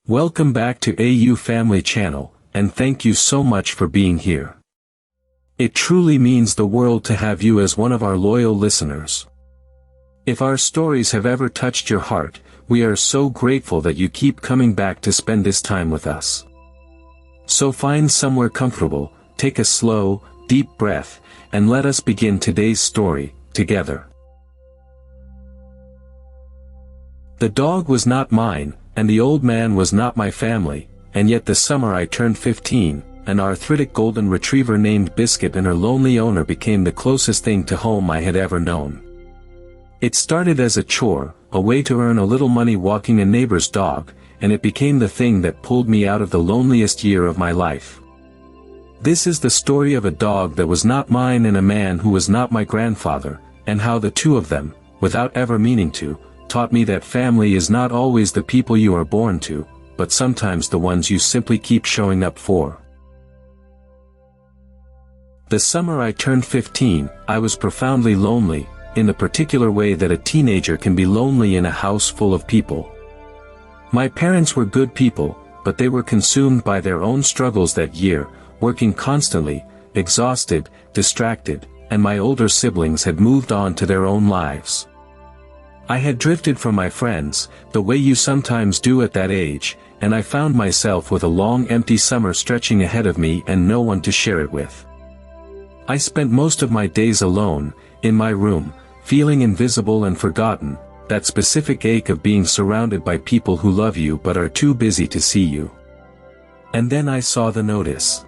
Welcome back to AU Family Channel, and thank you so much for being here. It truly means the world to have you as one of our loyal listeners. If our stories have ever touched your heart, we are so grateful that you keep coming back to spend this time with us. So find somewhere comfortable, take a slow, deep breath, and let us begin today's story, together. The dog was not mine, and the old man was not my family, and yet the summer I turned 15, an arthritic golden retriever named Biscuit and her lonely owner became the closest thing to home I had ever known. It started as a chore, a way to earn a little money walking a neighbor's dog, and it became the thing that pulled me out of the loneliest year of my life. This is the story of a dog that was not mine and a man who was not my grandfather, and how the two of them, without ever meaning to, taught me that family is not always the people you are born to, but sometimes the ones you simply keep showing up for. The summer I turned 15, I was profoundly lonely, in the particular way that a teenager can be lonely in a house full of people. My parents were good people, but they were consumed by their own struggles that year, working constantly, exhausted, distracted, and my older siblings had moved on to their own lives. I had drifted from my friends, the way you sometimes do at that age, and I found myself with a long empty summer stretching ahead of me and no one to share it with. I spent most of my days alone, in my room, feeling invisible and forgotten, that specific ache of being surrounded by people who love you but are too busy to see you. And then I saw the notice.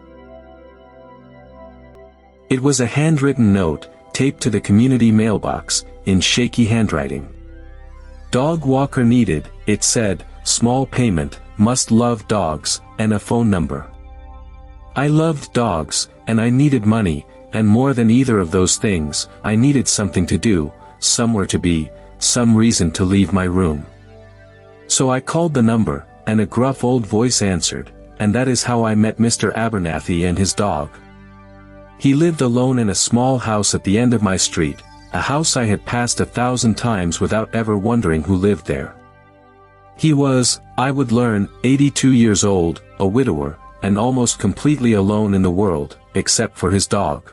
It was a handwritten note, taped to the community mailbox, in shaky handwriting. Dog walker needed, it said, small payment, must love dogs, and a phone number. I loved dogs, and I needed money, and more than either of those things, I needed something to do, somewhere to be, some reason to leave my room. So I called the number, and a gruff old voice answered, and that is how I met Mr. Abernathy and his dog. He lived alone in a small house at the end of my street, a house I had passed 1,000 times without ever wondering who lived there. He was, I would learn, 82 years old, a widower, and almost completely alone in the world, except for his dog.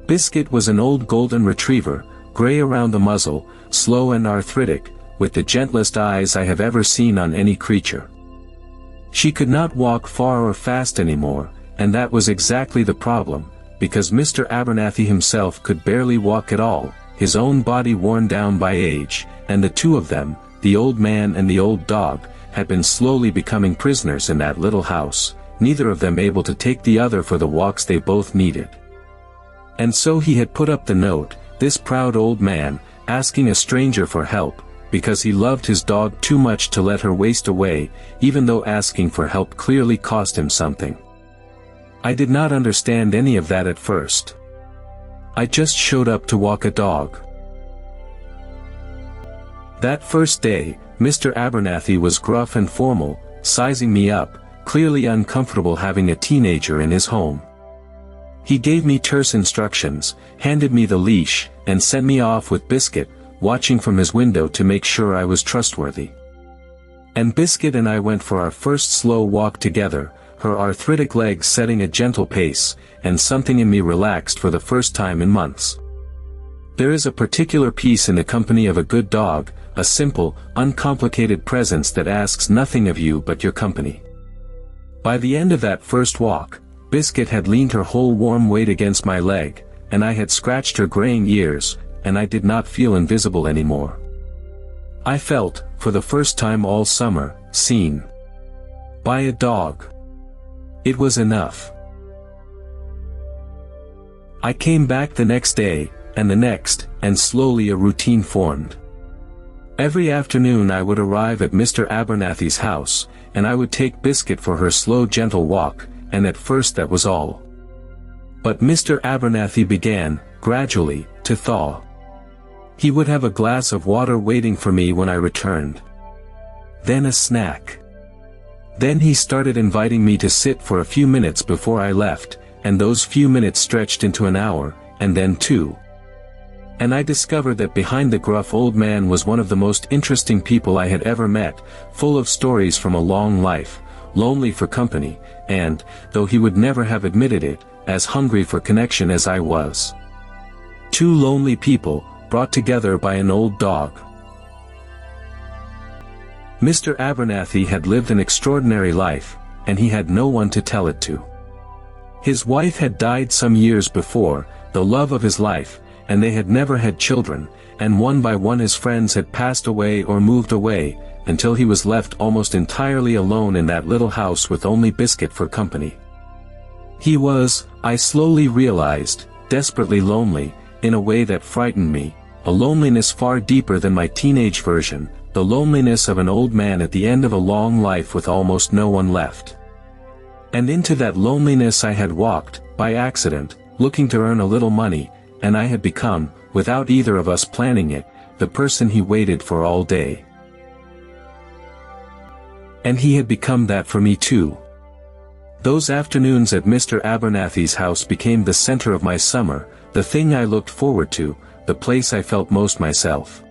Biscuit was an old golden retriever, gray around the muzzle, slow and arthritic, with the gentlest eyes I have ever seen on any creature. She could not walk far or fast anymore, and that was exactly the problem, because Mr. Abernathy himself could barely walk at all, his own body worn down by age, and the two of them, the old man and the old dog, had been slowly becoming prisoners in that little house, neither of them able to take the other for the walks they both needed. And so he had put up the note, this proud old man, asking a stranger for help, because he loved his dog too much to let her waste away, even though asking for help clearly cost him something. I did not understand any of that at first. I just showed up to walk a dog. That first day, Mr. Abernathy was gruff and formal, sizing me up, clearly uncomfortable having a teenager in his home. He gave me terse instructions, handed me the leash, and sent me off with Biscuit, watching from his window to make sure I was trustworthy. And Biscuit and I went for our first slow walk together, her arthritic legs setting a gentle pace, and something in me relaxed for the first time in months. There is a particular peace in the company of a good dog, a simple, uncomplicated presence that asks nothing of you but your company. By the end of that first walk, Biscuit had leaned her whole warm weight against my leg, and I had scratched her graying ears, and I did not feel invisible anymore. I felt, for the first time all summer, seen. By a dog. It was enough. I came back the next day, and the next, and slowly a routine formed. Every afternoon I would arrive at Mr. Abernathy's house, and I would take Biscuit for her slow gentle walk, and at first that was all. But Mr. Abernathy began, gradually, to thaw. He would have a glass of water waiting for me when I returned. Then a snack. Then he started inviting me to sit for a few minutes before I left, and those few minutes stretched into an hour, and then 2. And I discovered that behind the gruff old man was one of the most interesting people I had ever met, full of stories from a long life, lonely for company, and, though he would never have admitted it, as hungry for connection as I was. Two lonely people, brought together by an old dog. Mr. Abernathy had lived an extraordinary life, and he had no one to tell it to. His wife had died some years before, the love of his life, and they had never had children, and one by one his friends had passed away or moved away, until he was left almost entirely alone in that little house with only Biscuit for company. He was, I slowly realized, desperately lonely, in a way that frightened me, a loneliness far deeper than my teenage version, the loneliness of an old man at the end of a long life with almost no one left. And into that loneliness I had walked, by accident, looking to earn a little money, and I had become, without either of us planning it, the person he waited for all day. And he had become that for me too. Those afternoons at Mr. Abernathy's house became the center of my summer, the thing I looked forward to, the place I felt most myself.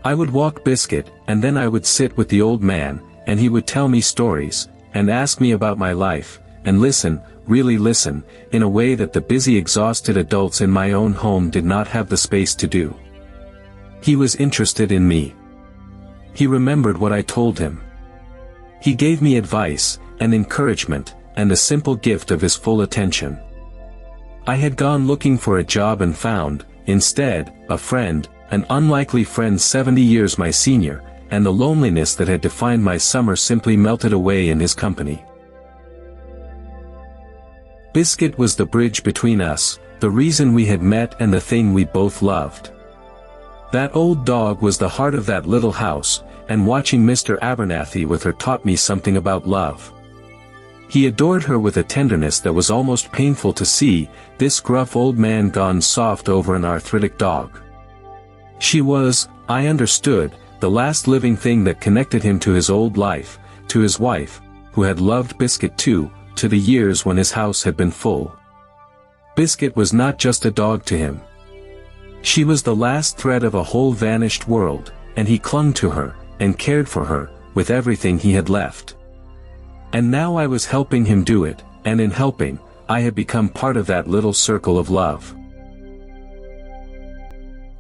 I would walk Biscuit, and then I would sit with the old man, and he would tell me stories, and ask me about my life, and listen, really listen, in a way that the busy exhausted adults in my own home did not have the space to do. He was interested in me. He remembered what I told him. He gave me advice, and encouragement, and the simple gift of his full attention. I had gone looking for a job and found, instead, a friend, an unlikely friend 70 years my senior, and the loneliness that had defined my summer simply melted away in his company. Biscuit was the bridge between us, the reason we had met and the thing we both loved. That old dog was the heart of that little house, and watching Mr. Abernathy with her taught me something about love. He adored her with a tenderness that was almost painful to see, this gruff old man gone soft over an arthritic dog. She was, I understood, the last living thing that connected him to his old life, to his wife, who had loved Biscuit too, to the years when his house had been full. Biscuit was not just a dog to him. She was the last thread of a whole vanished world, and he clung to her, and cared for her, with everything he had left. And now I was helping him do it, and in helping, I had become part of that little circle of love.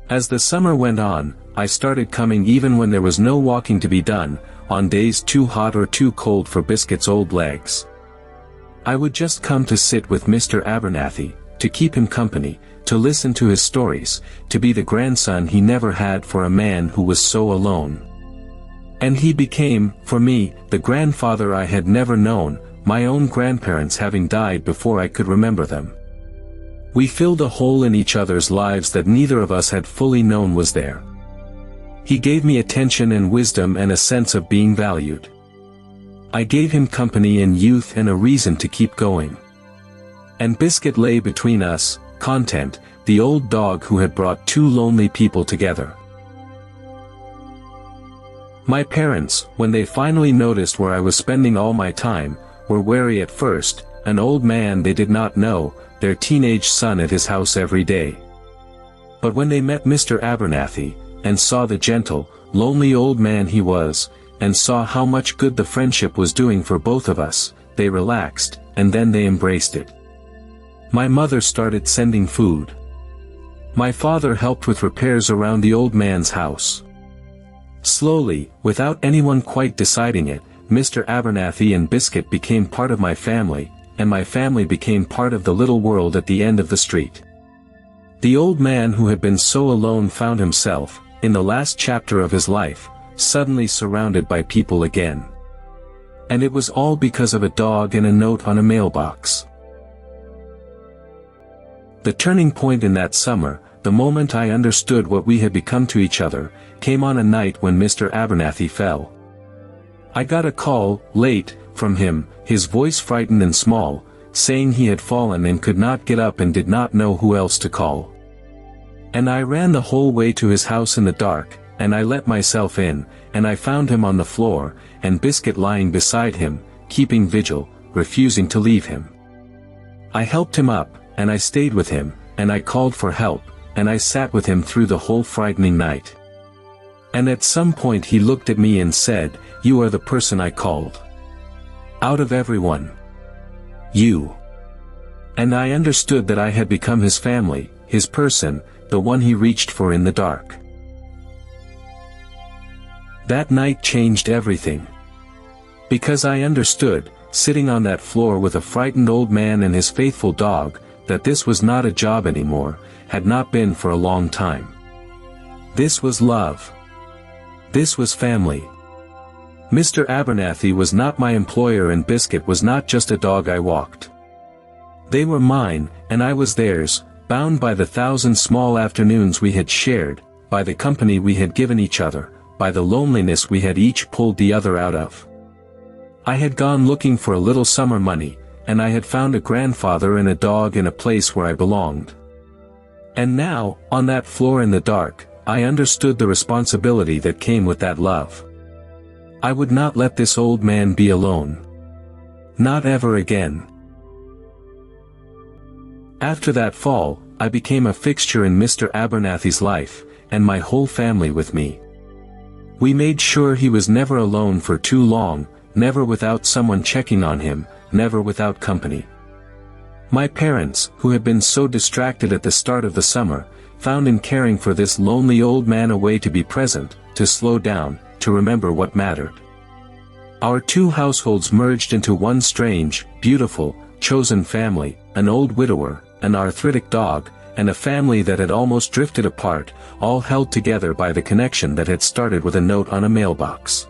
As the summer went on, I started coming even when there was no walking to be done, on days too hot or too cold for Biscuit's old legs. I would just come to sit with Mr. Abernathy, to keep him company, to listen to his stories, to be the grandson he never had for a man who was so alone. And he became, for me, the grandfather I had never known, my own grandparents having died before I could remember them. We filled a hole in each other's lives that neither of us had fully known was there. He gave me attention and wisdom and a sense of being valued. I gave him company in youth and a reason to keep going. And Biscuit lay between us, content, the old dog who had brought two lonely people together. My parents, when they finally noticed where I was spending all my time, were wary at first, an old man they did not know, their teenage son at his house every day. But when they met Mr. Abernathy, and saw the gentle, lonely old man he was, and saw how much good the friendship was doing for both of us, they relaxed, and then they embraced it. My mother started sending food. My father helped with repairs around the old man's house. Slowly, without anyone quite deciding it, Mr. Abernathy and Biscuit became part of my family, and my family became part of the little world at the end of the street. The old man who had been so alone found himself, in the last chapter of his life, suddenly surrounded by people again. And it was all because of a dog and a note on a mailbox. The turning point in that summer, the moment I understood what we had become to each other, came on a night when Mr. Abernathy fell. I got a call, late, from him, his voice frightened and small, saying he had fallen and could not get up and did not know who else to call. And I ran the whole way to his house in the dark, and I let myself in, and I found him on the floor, and Biscuit lying beside him, keeping vigil, refusing to leave him. I helped him up, and I stayed with him, and I called for help, and I sat with him through the whole frightening night. And at some point he looked at me and said, "You are the person I called. Out of everyone. You." And I understood that I had become his family, his person, the one he reached for in the dark. That night changed everything. Because I understood, sitting on that floor with a frightened old man and his faithful dog, that this was not a job anymore, had not been for a long time. This was love. This was family. Mr. Abernathy was not my employer and Biscuit was not just a dog I walked. They were mine, and I was theirs, bound by the 1,000 small afternoons we had shared, by the company we had given each other, by the loneliness we had each pulled the other out of. I had gone looking for a little summer money, and I had found a grandfather and a dog in a place where I belonged. And now, on that floor in the dark, I understood the responsibility that came with that love. I would not let this old man be alone. Not ever again. After that fall, I became a fixture in Mr. Abernathy's life, and my whole family with me. We made sure he was never alone for too long, never without someone checking on him, never without company. My parents, who had been so distracted at the start of the summer, found in caring for this lonely old man a way to be present, to slow down, to remember what mattered. Our two households merged into one strange, beautiful, chosen family, an old widower, an arthritic dog, and a family that had almost drifted apart, all held together by the connection that had started with a note on a mailbox.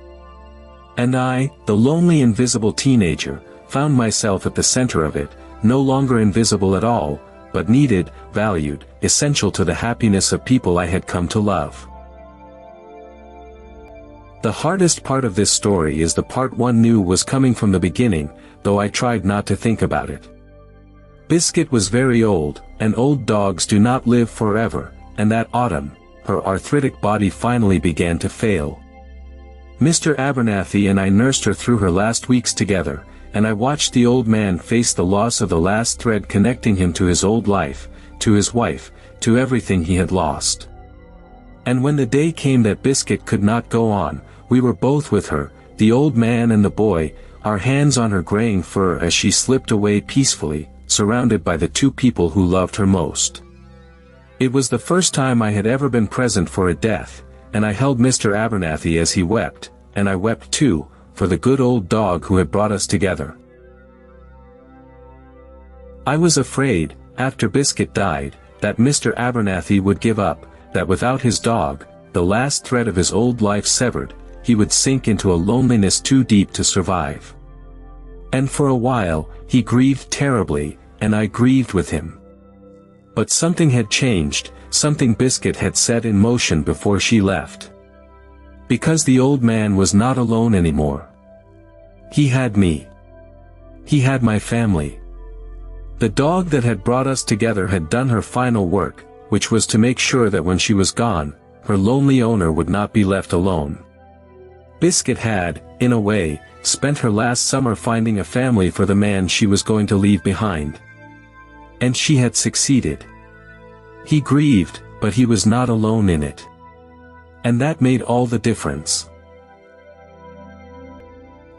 And I, the lonely invisible teenager, found myself at the center of it, no longer invisible at all, but needed, valued, essential to the happiness of people I had come to love. The hardest part of this story is the part one knew was coming from the beginning, though I tried not to think about it. Biscuit was very old, and old dogs do not live forever, and that autumn, her arthritic body finally began to fail. Mr. Abernathy and I nursed her through her last weeks together, and I watched the old man face the loss of the last thread connecting him to his old life, to his wife, to everything he had lost. And when the day came that Biscuit could not go on, we were both with her, the old man and the boy, our hands on her graying fur as she slipped away peacefully, surrounded by the two people who loved her most. It was the first time I had ever been present for a death, and I held Mr. Abernathy as he wept, and I wept too, for the good old dog who had brought us together. I was afraid, after Biscuit died, that Mr. Abernathy would give up, that without his dog, the last thread of his old life severed, he would sink into a loneliness too deep to survive. And for a while, he grieved terribly, and I grieved with him. But something had changed, something Biscuit had set in motion before she left. Because the old man was not alone anymore. He had me. He had my family. The dog that had brought us together had done her final work, which was to make sure that when she was gone, her lonely owner would not be left alone. Biscuit had, in a way, spent her last summer finding a family for the man she was going to leave behind. And she had succeeded. He grieved, but he was not alone in it. And that made all the difference.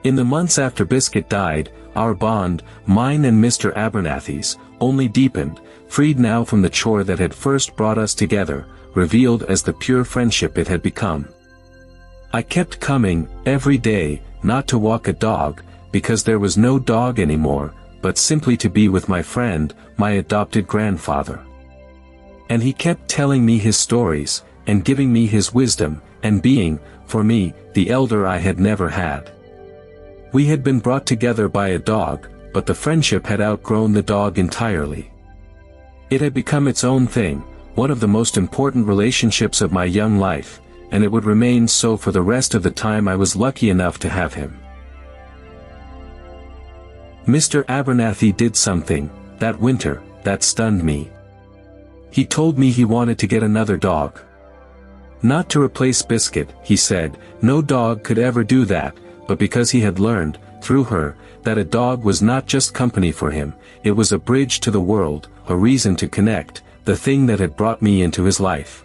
In the months after Biscuit died, our bond, mine and Mr. Abernathy's, only deepened, freed now from the chore that had first brought us together, revealed as the pure friendship it had become. I kept coming, every day, not to walk a dog, because there was no dog anymore, but simply to be with my friend, my adopted grandfather. And he kept telling me his stories, and giving me his wisdom, and being, for me, the elder I had never had. We had been brought together by a dog, but the friendship had outgrown the dog entirely. It had become its own thing, one of the most important relationships of my young life, and it would remain so for the rest of the time I was lucky enough to have him. Mr. Abernathy did something, that winter, that stunned me. He told me he wanted to get another dog. Not to replace Biscuit, he said, no dog could ever do that, but because he had learned, through her, that a dog was not just company for him, it was a bridge to the world, a reason to connect, the thing that had brought me into his life.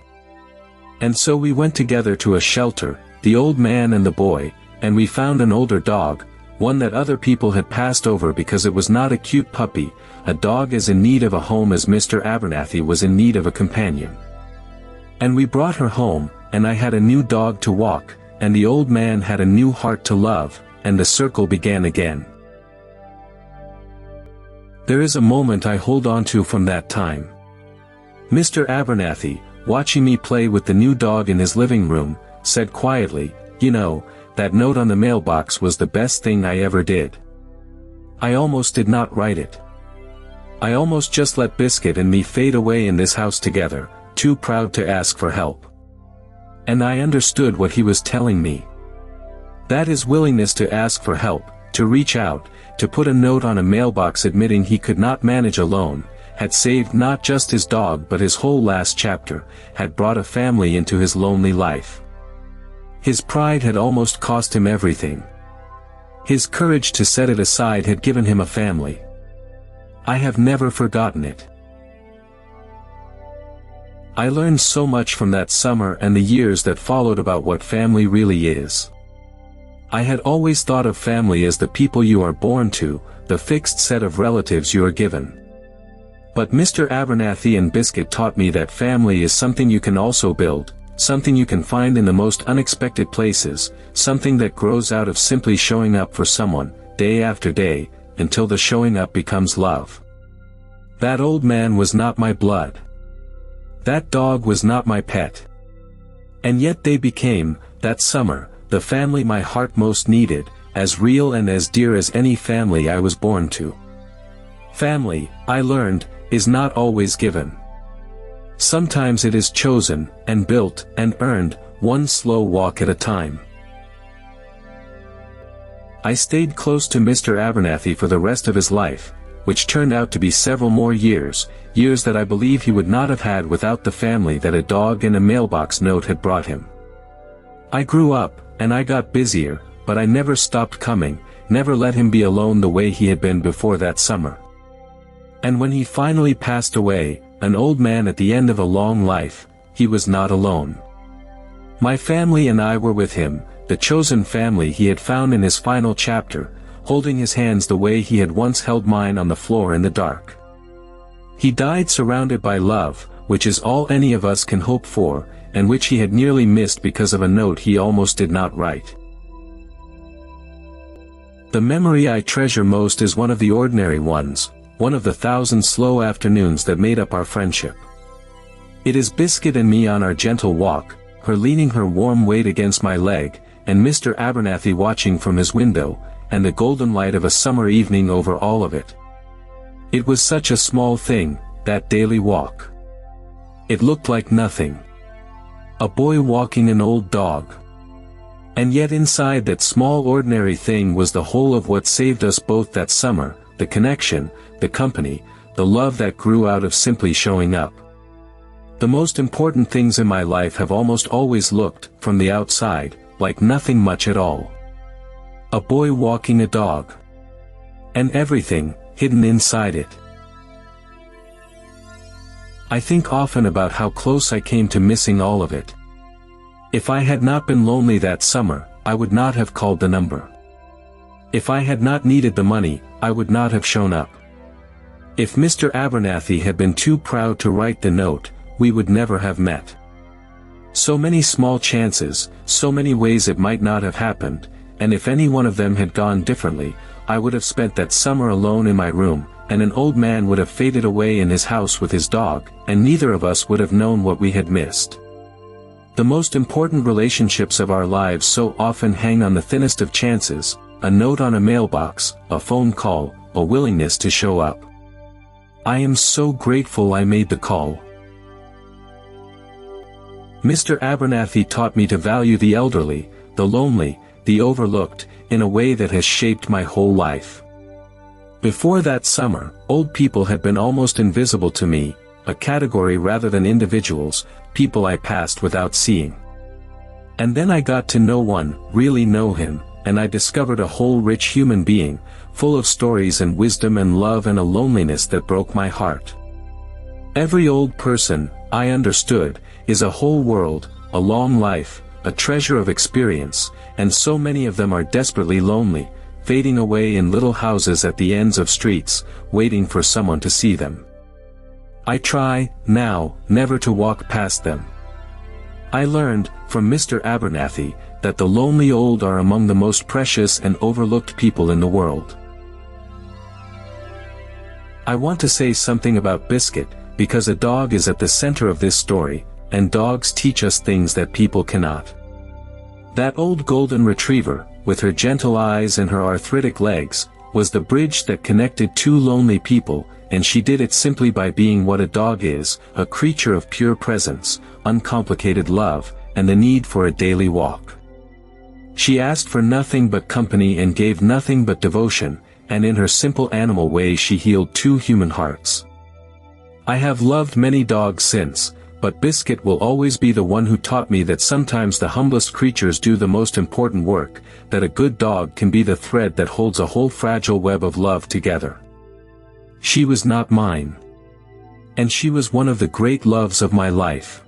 And so we went together to a shelter, the old man and the boy, and we found an older dog, one that other people had passed over because it was not a cute puppy, a dog as in need of a home as Mr. Abernathy was in need of a companion. And we brought her home, and I had a new dog to walk, and the old man had a new heart to love, and the circle began again. There is a moment I hold on to from that time. Mr. Abernathy, watching me play with the new dog in his living room, said quietly, "You know, that note on the mailbox was the best thing I ever did. I almost did not write it. I almost just let Biscuit and me fade away in this house together, too proud to ask for help." And I understood what he was telling me. That his willingness to ask for help, to reach out, to put a note on a mailbox admitting he could not manage alone, had saved not just his dog but his whole last chapter, had brought a family into his lonely life. His pride had almost cost him everything. His courage to set it aside had given him a family. I have never forgotten it. I learned so much from that summer and the years that followed about what family really is. I had always thought of family as the people you are born to, the fixed set of relatives you are given. But Mr. Abernathy and Biscuit taught me that family is something you can also build, something you can find in the most unexpected places, something that grows out of simply showing up for someone, day after day, until the showing up becomes love. That old man was not my blood. That dog was not my pet. And yet they became, that summer, the family my heart most needed, as real and as dear as any family I was born to. Family, I learned, is not always given. Sometimes it is chosen, and built, and earned, one slow walk at a time. I stayed close to Mr. Abernathy for the rest of his life, which turned out to be several more years, years that I believe he would not have had without the family that a dog and a mailbox note had brought him. I grew up, and I got busier, but I never stopped coming, never let him be alone the way he had been before that summer. And when he finally passed away, an old man at the end of a long life, he was not alone. My family and I were with him, the chosen family he had found in his final chapter, holding his hands the way he had once held mine on the floor in the dark. He died surrounded by love, which is all any of us can hope for, and which he had nearly missed because of a note he almost did not write. The memory I treasure most is one of the ordinary ones, one of the 1,000 slow afternoons that made up our friendship. It is Biscuit and me on our gentle walk, her leaning her warm weight against my leg, and Mr. Abernathy watching from his window, and the golden light of a summer evening over all of it. It was such a small thing, that daily walk. It looked like nothing. A boy walking an old dog. And yet inside that small ordinary thing was the whole of what saved us both that summer, the connection, the company, the love that grew out of simply showing up. The most important things in my life have almost always looked, from the outside, like nothing much at all. A boy walking a dog. And everything, hidden inside it. I think often about how close I came to missing all of it. If I had not been lonely that summer, I would not have called the number. If I had not needed the money, I would not have shown up. If Mr. Abernathy had been too proud to write the note, we would never have met. So many small chances, so many ways it might not have happened, and if any one of them had gone differently, I would have spent that summer alone in my room, and an old man would have faded away in his house with his dog, and neither of us would have known what we had missed. The most important relationships of our lives so often hang on the thinnest of chances, a note on a mailbox, a phone call, a willingness to show up. I am so grateful I made the call. Mr. Abernathy taught me to value the elderly, the lonely, the overlooked, in a way that has shaped my whole life. Before that summer, old people had been almost invisible to me, a category rather than individuals, people I passed without seeing. And then I got to know one, really know him, and I discovered a whole rich human being, full of stories and wisdom and love and a loneliness that broke my heart. Every old person, I understood, is a whole world, a long life, a treasure of experience, and so many of them are desperately lonely, fading away in little houses at the ends of streets, waiting for someone to see them. I try, now, never to walk past them. I learned, from Mr. Abernathy, that the lonely old are among the most precious and overlooked people in the world. I want to say something about Biscuit, because a dog is at the center of this story, and dogs teach us things that people cannot. That old golden retriever, with her gentle eyes and her arthritic legs, was the bridge that connected two lonely people, and she did it simply by being what a dog is, a creature of pure presence, uncomplicated love, and the need for a daily walk. She asked for nothing but company and gave nothing but devotion, and in her simple animal way she healed two human hearts. I have loved many dogs since, but Biscuit will always be the one who taught me that sometimes the humblest creatures do the most important work, that a good dog can be the thread that holds a whole fragile web of love together. She was not mine. And she was one of the great loves of my life.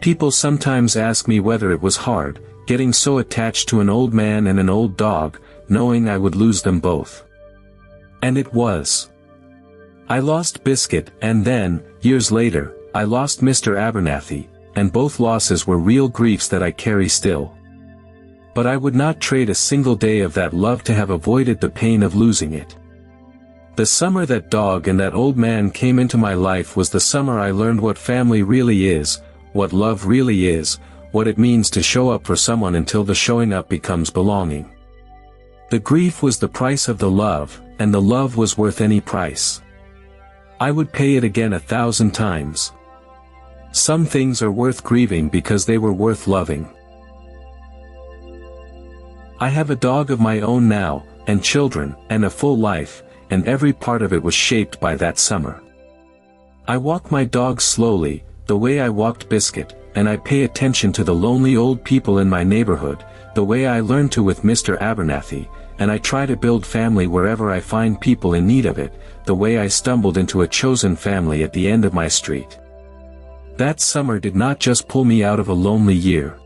People sometimes ask me whether it was hard, getting so attached to an old man and an old dog, knowing I would lose them both. And it was. I lost Biscuit, and then, years later, I lost Mr. Abernathy, and both losses were real griefs that I carry still. But I would not trade a single day of that love to have avoided the pain of losing it. The summer that dog and that old man came into my life was the summer I learned what family really is, what love really is, what it means to show up for someone until the showing up becomes belonging. The grief was the price of the love, and the love was worth any price. I would pay it again 1,000 times. Some things are worth grieving because they were worth loving. I have a dog of my own now, and children, and a full life, and every part of it was shaped by that summer. I walk my dog slowly, the way I walked Biscuit, and I pay attention to the lonely old people in my neighborhood, the way I learned to with Mr. Abernathy, and I try to build family wherever I find people in need of it, the way I stumbled into a chosen family at the end of my street. That summer did not just pull me out of a lonely year.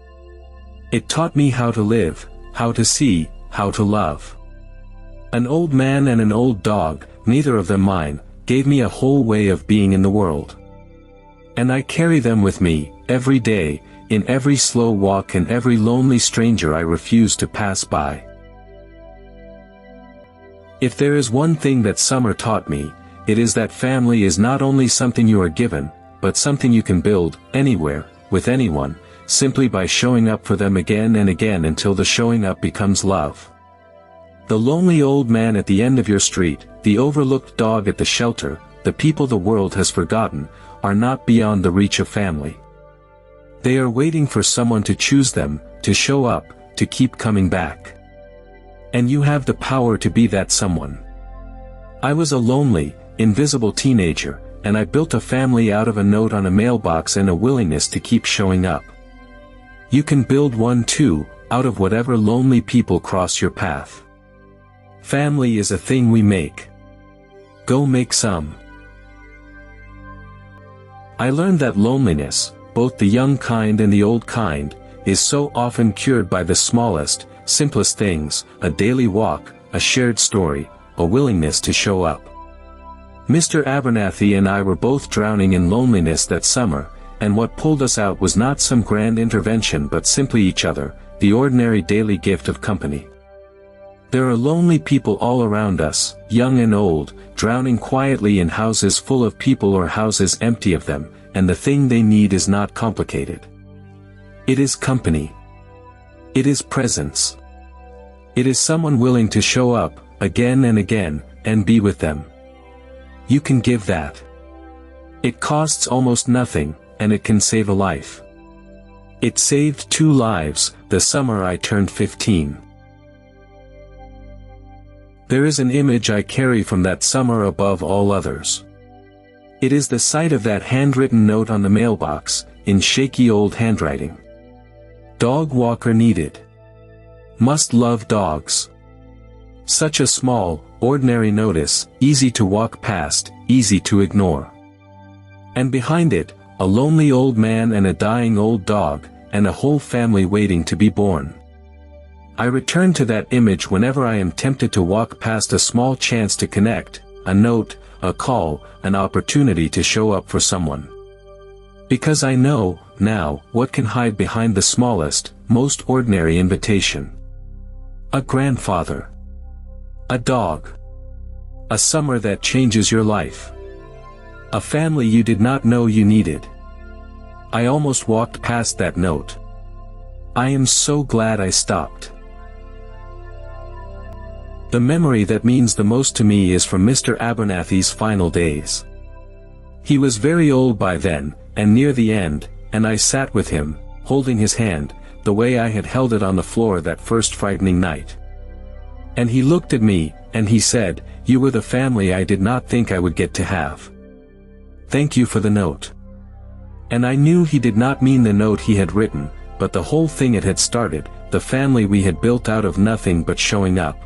It taught me how to live, how to see, how to love. An old man and an old dog, neither of them mine, gave me a whole way of being in the world. And I carry them with me, every day, in every slow walk and every lonely stranger I refuse to pass by. If there is one thing that summer taught me, it is that family is not only something you are given, but something you can build, anywhere, with anyone, simply by showing up for them again and again until the showing up becomes love. The lonely old man at the end of your street, the overlooked dog at the shelter, the people the world has forgotten, are not beyond the reach of family. They are waiting for someone to choose them, to show up, to keep coming back. And you have the power to be that someone. I was a lonely, invisible teenager, and I built a family out of a note on a mailbox and a willingness to keep showing up. You can build one too, out of whatever lonely people cross your path. Family is a thing we make. Go make some. I learned that loneliness, both the young kind and the old kind, is so often cured by the smallest, simplest things, a daily walk, a shared story, a willingness to show up. Mr. Abernathy and I were both drowning in loneliness that summer, and what pulled us out was not some grand intervention but simply each other, the ordinary daily gift of company. There are lonely people all around us, young and old, drowning quietly in houses full of people or houses empty of them, and the thing they need is not complicated. It is company. It is presence. It is someone willing to show up, again and again, and be with them. You can give that. It costs almost nothing, and it can save a life. It saved 2 lives, the summer I turned 15. There is an image I carry from that summer above all others. It is the sight of that handwritten note on the mailbox, in shaky old handwriting. Dog walker needed. Must love dogs. Such a small, ordinary notice, easy to walk past, easy to ignore. And behind it, a lonely old man and a dying old dog, and a whole family waiting to be born. I return to that image whenever I am tempted to walk past a small chance to connect, a note, a call, an opportunity to show up for someone. Because I know, now, what can hide behind the smallest, most ordinary invitation. A grandfather. A dog. A summer that changes your life. A family you did not know you needed. I almost walked past that note. I am so glad I stopped. The memory that means the most to me is from Mr. Abernathy's final days. He was very old by then, and near the end, and I sat with him, holding his hand, the way I had held it on the floor that first frightening night. And he looked at me, and he said, "You were the family I did not think I would get to have. Thank you for the note." And I knew he did not mean the note he had written, but the whole thing it had started, the family we had built out of nothing but showing up.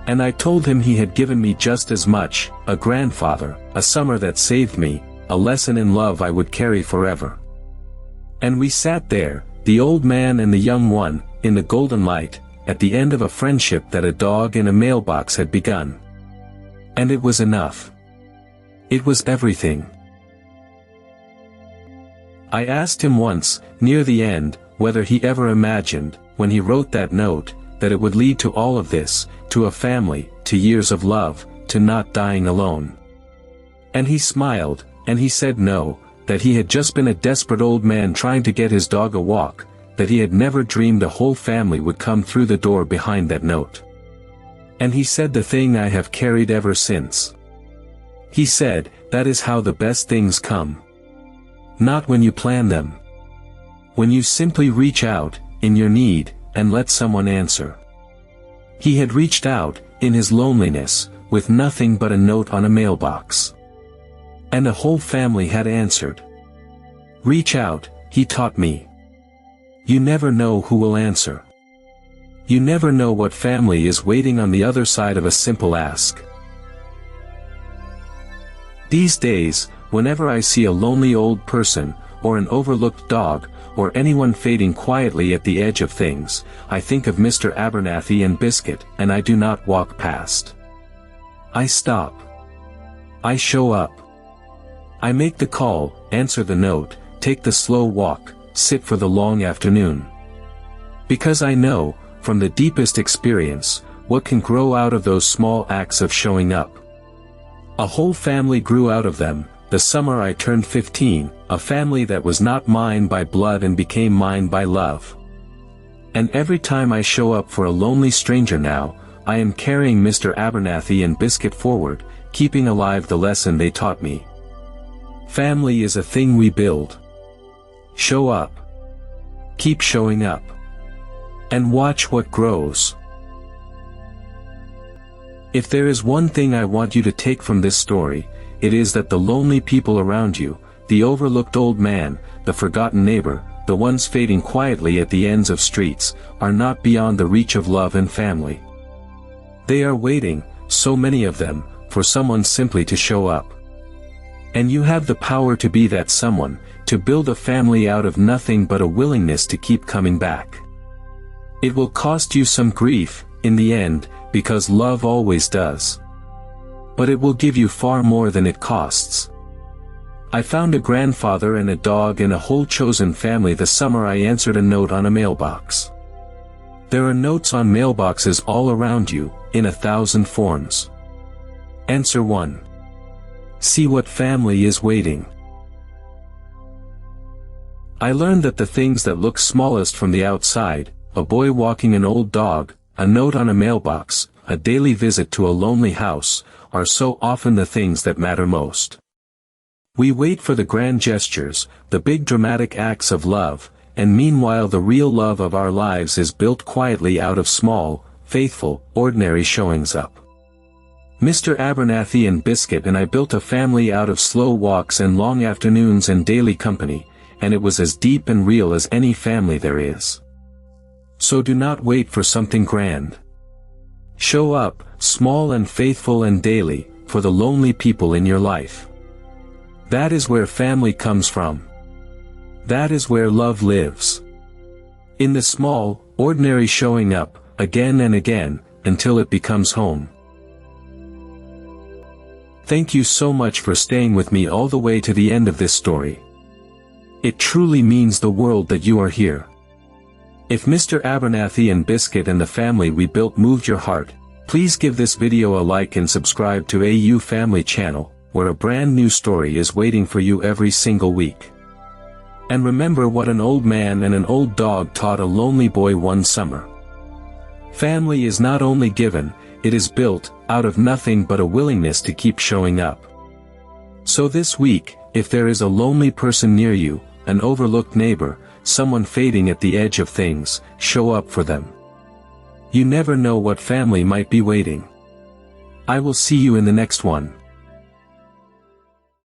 And I told him he had given me just as much, a grandfather, a summer that saved me, a lesson in love I would carry forever. And we sat there, the old man and the young one, in the golden light, at the end of a friendship that a dog in a mailbox had begun. And it was enough. It was everything. I asked him once, near the end, whether he ever imagined, when he wrote that note, that it would lead to all of this, to a family, to years of love, to not dying alone. And he smiled, and he said no, that he had just been a desperate old man trying to get his dog a walk, that he had never dreamed a whole family would come through the door behind that note. And he said the thing I have carried ever since. He said, that is how the best things come. Not when you plan them. When you simply reach out, in your need, and let someone answer. He had reached out, in his loneliness, with nothing but a note on a mailbox. And a whole family had answered. Reach out, he taught me. You never know who will answer. You never know what family is waiting on the other side of a simple ask. These days, whenever I see a lonely old person, or an overlooked dog, or anyone fading quietly at the edge of things, I think of Mr. Abernathy and Biscuit, and I do not walk past. I stop. I show up. I make the call, answer the note, take the slow walk, sit for the long afternoon. Because I know, from the deepest experience, what can grow out of those small acts of showing up. A whole family grew out of them, the summer I turned 15, a family that was not mine by blood and became mine by love. And every time I show up for a lonely stranger now, I am carrying Mr. Abernathy and Biscuit forward, keeping alive the lesson they taught me. Family is a thing we build. Show up. Keep showing up. And watch what grows. If there is one thing I want you to take from this story, it is that the lonely people around you, the overlooked old man, the forgotten neighbor, the ones fading quietly at the ends of streets, are not beyond the reach of love and family. They are waiting, so many of them, for someone simply to show up. And you have the power to be that someone, to build a family out of nothing but a willingness to keep coming back. It will cost you some grief, in the end, because love always does. But it will give you far more than it costs. I found a grandfather and a dog and a whole chosen family the summer I answered a note on a mailbox. There are notes on mailboxes all around you, in 1,000 forms. Answer 1. See what family is waiting. I learned that the things that look smallest from the outside, a boy walking an old dog, a note on a mailbox, a daily visit to a lonely house, are so often the things that matter most. We wait for the grand gestures, the big dramatic acts of love, and meanwhile the real love of our lives is built quietly out of small, faithful, ordinary showings up. Mr. Abernathy and Biscuit and I built a family out of slow walks and long afternoons and daily company, and it was as deep and real as any family there is. So do not wait for something grand. Show up, small and faithful and daily, for the lonely people in your life. That is where family comes from. That is where love lives. In the small, ordinary showing up, again and again, until it becomes home. Thank you so much for staying with me all the way to the end of this story. It truly means the world that you are here. If Mr. Abernathy and Biscuit and the family we built moved your heart, please give this video a like and subscribe to AU Family Channel, where a brand new story is waiting for you every single week. And remember what an old man and an old dog taught a lonely boy one summer. Family is not only given, it is built, out of nothing but a willingness to keep showing up. So this week, if there is a lonely person near you, an overlooked neighbor, someone fading at the edge of things, show up for them. You never know what family might be waiting. I will see you in the next one.